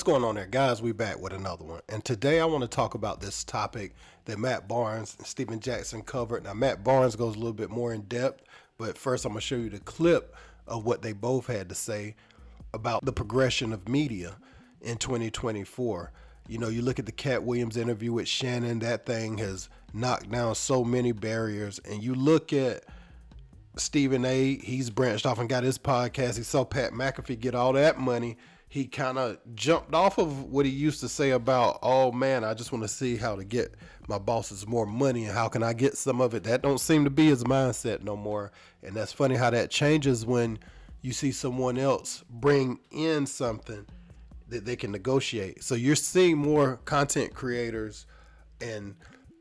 going on there, guys? We back with another one, and today I want to talk about this topic that Matt Barnes and Stephen Jackson covered. Now, Matt Barnes goes a little bit more in depth, but first I'm going to show you the clip of what they both had to say about the progression of media in 2024. You know, you look at the Katt Williams interview with Shannon, that thing has knocked down so many barriers, and you look at Stephen A., he's branched off and got his podcast. He saw Pat McAfee get all that money. He kind of jumped off of what he used to say about, oh man, I just want to see how to get my bosses more money and how can I get some of it. That don't seem to be his mindset no more. And that's funny how that changes when you see someone else bring in something that they can negotiate. So you're seeing more content creators and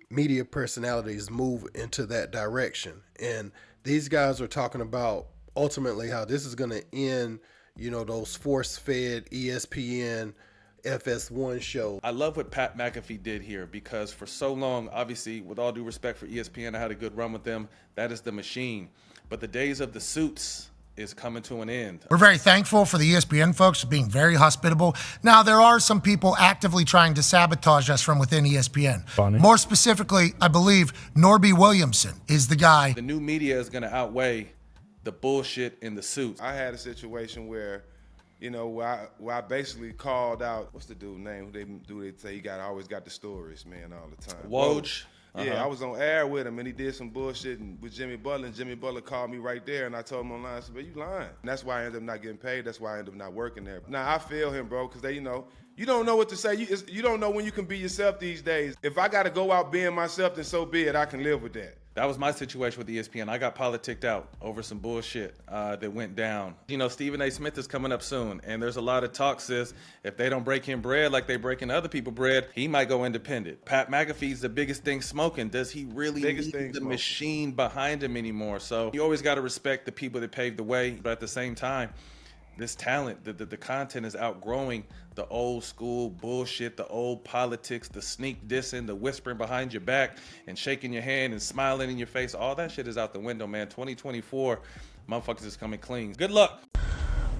media personalities move into that direction. And these guys are talking about ultimately how this is going to end, you know, those force-fed ESPN FS1 shows. I love what Pat McAfee did here because for so long, obviously, with all due respect for ESPN, I had a good run with them. That is the machine. But the days of the suits is coming to an end. We're very thankful for the ESPN folks being very hospitable. Now, there are some people actively trying to sabotage us from within ESPN. Funny. More specifically, I believe Norby Williamson is the guy. The new media is going to outweigh the bullshit in the suits. I had a situation where, you know, where I basically called out, what's the dude's name? They say he always got the stories, man, all the time. WOJ. Yeah, I was on air with him, and he did some bullshit with Jimmy Butler, and Jimmy Butler called me right there, and I told him online, I said, "Man, you lying." And that's why I ended up not getting paid. That's why I ended up not working there. Now, I feel him, bro, because you don't know what to say. You don't know when you can be yourself these days. If I got to go out being myself, then so be it. I can live with that. That was my situation with ESPN. I got politicked out over some bullshit that went down. You know, Stephen A. Smith is coming up soon, and there's a lot of talk, sis. If they don't break him bread like they breaking other people bread, he might go independent. Pat McAfee's the biggest thing smoking. Does he really need the machine behind him anymore? So you always got to respect the people that paved the way, but at the same time, this talent, the content is outgrowing the old school bullshit, the old politics, the sneak dissing, the whispering behind your back and shaking your hand and smiling in your face. All that shit is out the window, man. 2024, motherfuckers is coming clean. Good luck.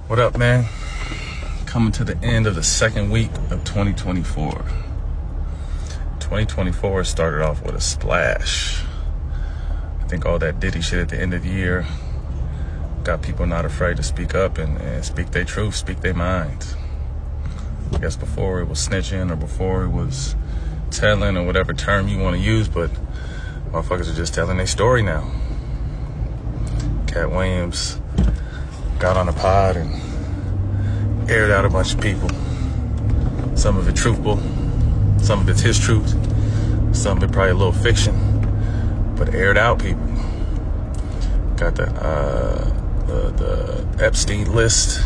What up, man? Coming to the end of the second week of 2024. 2024 started off with a splash. I think all that Diddy shit at the end of the year got people not afraid to speak up and speak their truth, speak their mind. I guess before it was snitching or before it was telling or whatever term you want to use, but motherfuckers are just telling their story now. Katt Williams got on a pod and aired out a bunch of people. Some of it truthful, some of it's his truth, some of it probably a little fiction, but aired out people. Got the Epstein list.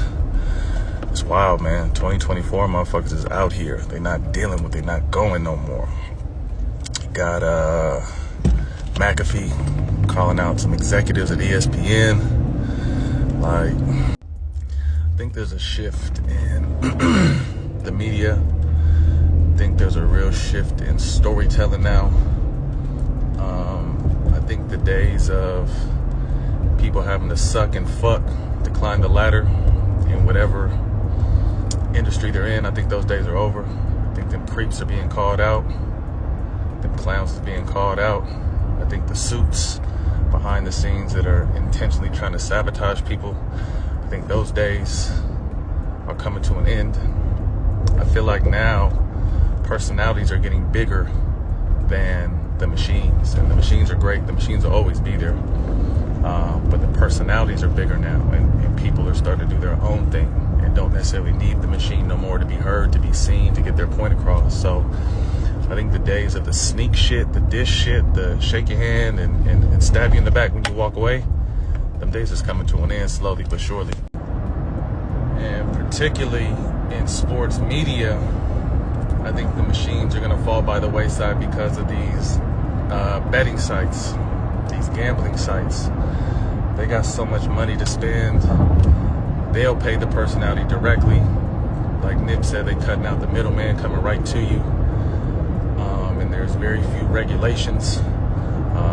It's wild, man. 2024 motherfuckers is out here. They not dealing with it, not going no more. Got McAfee calling out some executives at ESPN. Like, I think there's a shift in the media. I think there's a real shift in storytelling now. I think the days of people having to suck and fuck to climb the ladder in whatever industry they're in, I think those days are over. I think them creeps are being called out. Them clowns are being called out. I think the suits behind the scenes that are intentionally trying to sabotage people, I think those days are coming to an end. I feel like now personalities are getting bigger than the machines. And the machines are great. The machines will always be there. But the personalities are bigger now, and people are starting to do their own thing and don't necessarily need the machine no more to be heard, to be seen, to get their point across. So I think the days of the sneak shit, the dish shit, the shake your hand and stab you in the back when you walk away, them days is coming to an end slowly but surely. And particularly in sports media, I think the machines are going to fall by the wayside because of these betting sites, these gambling sites. They got so much money to spend. They'll pay the personality directly. Like Nip said, they cutting out the middleman coming right to you. And there's very few regulations.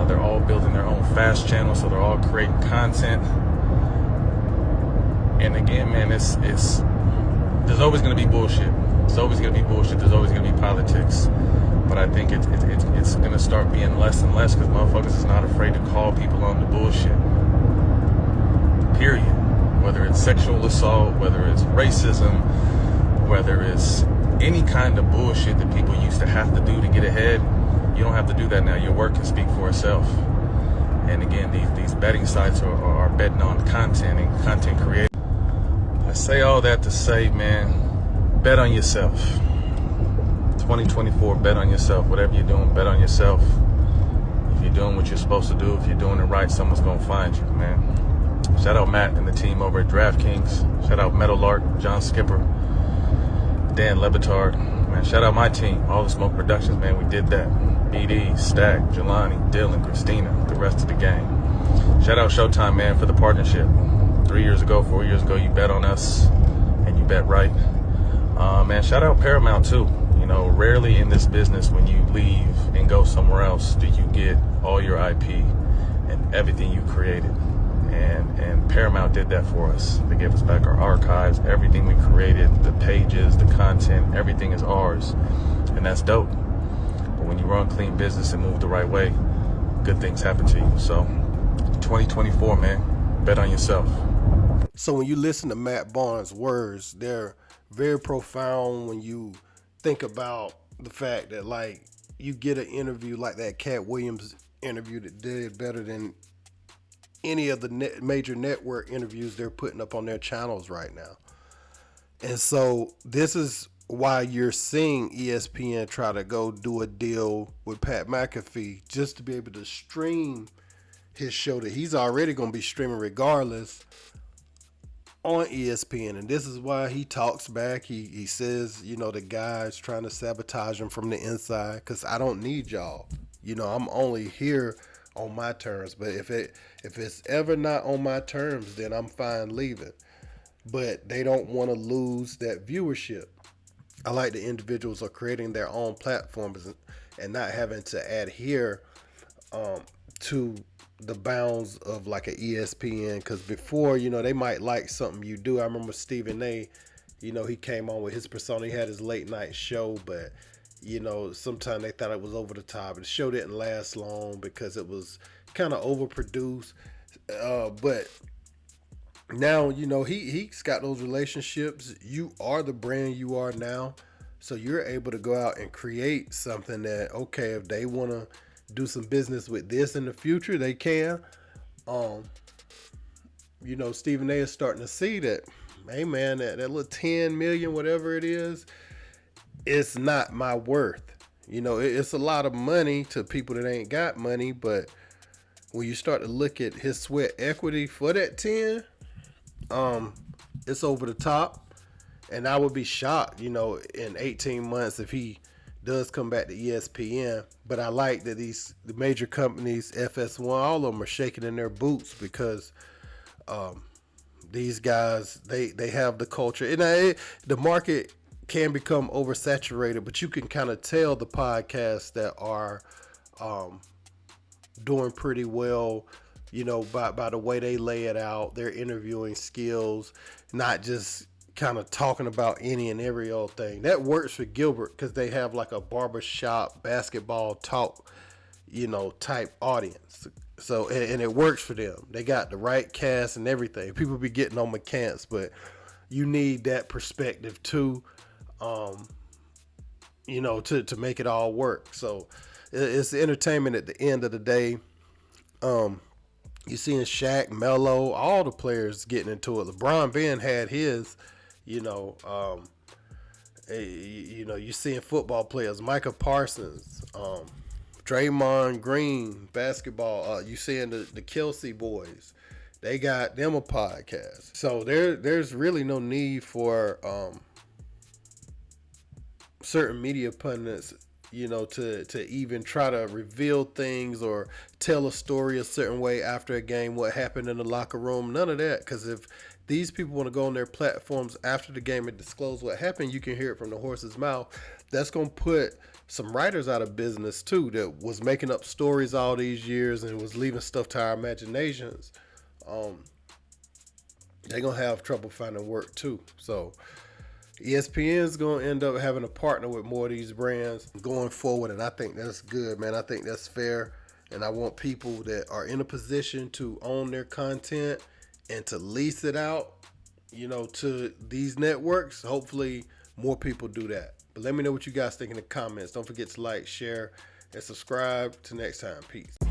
They're all building their own fast channels, so they're all creating content. And again, man, there's always going to be bullshit. There's always going to be bullshit. There's always going to be politics. But I think it's going to start being less and less because motherfuckers is not afraid to call people on the bullshit. Period. Whether it's sexual assault, whether it's racism, whether it's any kind of bullshit that people used to have to do to get ahead, you don't have to do that now. Your work can speak for itself. And again, these betting sites are betting on content and content creators. I say all that to say, man, bet on yourself. 2024, bet on yourself. Whatever you're doing, bet on yourself. If you're doing what you're supposed to do, if you're doing it right, someone's going to find you, man. Shout out Matt and the team over at DraftKings. Shout out Meadowlark, John Skipper, Dan Lebitard. Man, shout out my team, All the Smoke Productions, man. We did that. BD, Stack, Jelani, Dylan, Christina, the rest of the gang. Shout out Showtime, man, for the partnership. 3 years ago, 4 years ago, you bet on us, and you bet right. Man, shout out Paramount, too. You know, rarely in this business when you leave and go somewhere else do you get all your IP and everything you created. And Paramount did that for us. They gave us back our archives, everything we created, the pages, the content, everything is ours. And that's dope. But when you run clean business and move the right way, good things happen to you. So 2024, man, bet on yourself. So when you listen to Matt Barnes' words, they're very profound when you think about the fact that, like, you get an interview like that Katt Williams interview that did better than any of the major network interviews they're putting up on their channels right now. And so this is why you're seeing ESPN try to go do a deal with Pat McAfee just to be able to stream his show that he's already going to be streaming regardless on ESPN. And this is why he talks back. He says, you know, the guy's trying to sabotage him from the inside because I don't need y'all. You know, I'm only here on my terms. But if it's ever not on my terms, then I'm fine leaving. But they don't want to lose that viewership. I like the individuals are creating their own platforms and not having to adhere to the bounds of like an ESPN, because before, you know, they might like something you do. I remember Stephen A, you know, he came on with his persona. He had his late night show, but, you know, sometimes they thought it was over the top. The show didn't last long because it was kind of overproduced. But now, you know, he's got those relationships. You are the brand you are now. So you're able to go out and create something that, okay, if they want to do some business with this in the future, they can. You know, Stephen A is starting to see that, hey man, that little 10 million, whatever it is, it's not my worth. You know, it's a lot of money to people that ain't got money, but when you start to look at his sweat equity for that 10, it's over the top. And I would be shocked, you know, in 18 months if he does come back to ESPN. But I like that the major companies, FS1, all of them are shaking in their boots because these guys, they have the culture. And the market can become oversaturated, but you can kind of tell the podcasts that are doing pretty well, you know, by the way they lay it out, their interviewing skills, not just kind of talking about any and every old thing. That works for Gilbert because they have like a barbershop basketball talk, you know, type audience. So, and it works for them. They got the right cast and everything. People be getting on McCants, but you need that perspective too, you know, to make it all work. So it's entertainment at the end of the day. You seeing Shaq, Melo, all the players getting into it. LeBron Ben had his, you know, you seeing football players, Micah Parsons, Draymond Green, basketball. You seeing the Kelsey boys, they got them a podcast. So there's really no need for certain media pundits, you know, to even try to reveal things or tell a story a certain way after a game, what happened in the locker room, none of that. Because if these people want to go on their platforms after the game and disclose what happened, you can hear it from the horse's mouth. That's going to put some writers out of business too, that was making up stories all these years and was leaving stuff to our imaginations. They're going to have trouble finding work too. So, ESPN is going to end up having a partner with more of these brands going forward, and I think that's good, man. I think that's fair, and I want people that are in a position to own their content and to lease it out, to these networks. Hopefully more people do that. But let me know what you guys think in the comments. Don't forget to like, share, and subscribe. Till next time. Peace.